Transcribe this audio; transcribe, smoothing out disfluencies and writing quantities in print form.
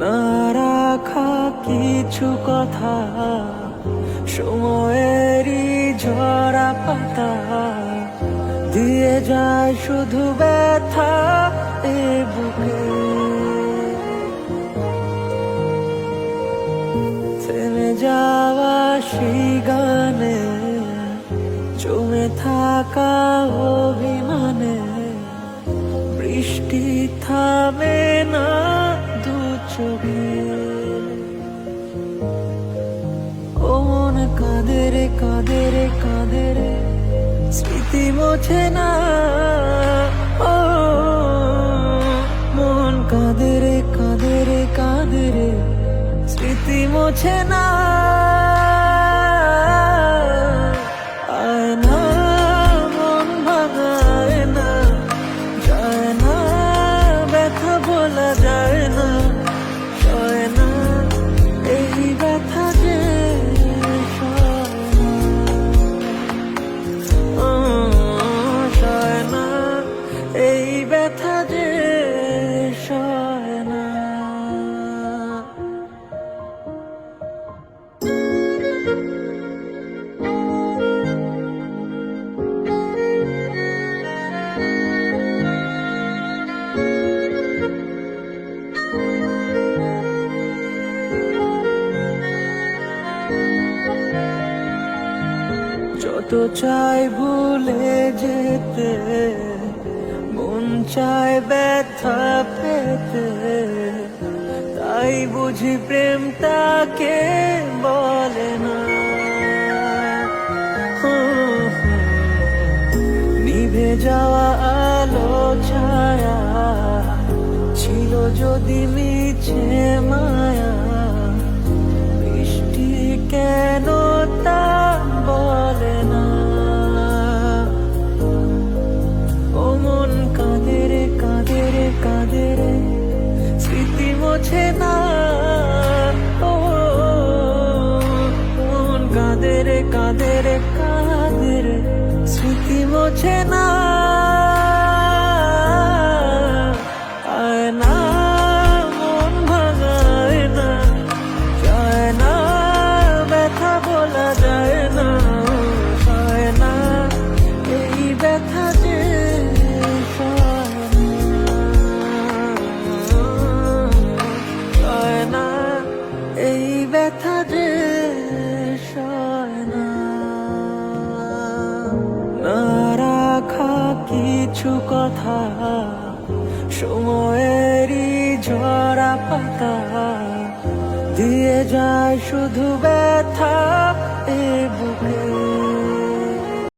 না রাখা কিছু কথা, সময়েরই ঝরা পাতা দিয়ে যায় শুধু ব্যথা এ বুকে। থেমে যাওয়া সেই গানে, জমে থাকা অভিমানে, বৃষ্টি থামে না দু চোখে। ও মন কাঁদে রে কাঁদে রে কাঁদে রে, স্মৃতি মোছে না। ও মন কাঁদে রে কাঁদে রে কাঁদে রে, স্মৃতি মোছে না। আয় না মন ভাঙায় না, যায় না ব্যথা বলা যায় না, সয় না এই ব্যথা যে সয় না। সয় না এই ব্যথা যে সয় না। যত চাই ভুলে যেতে, মন চায় ব্যথা পেতে, তাই বুঝি প্রেমটাকে বলে না। নিভে যাওয়া আলো ছায়া ছিল যদি মিছে মায়া, বৃষ্টি কেন তা বলে না। ও মন কাঁদে রে কাঁদে রে কাঁদে রে, স্মৃতি মোছে না। ও মন কাঁদে রে কাঁদে রে কাঁদে রে, স্মৃতি মোছে না। আয় না মন ভাঙায় না, যায় না ব্যথা বলা যায় না, সয় না এই ব্যথা যে সয় না, এই ব্যথা যে সয় না। না রাখা কিছু কথা, সময়েরই ঝরা পাতা দিয়ে যায় শুধু ব্যথা এ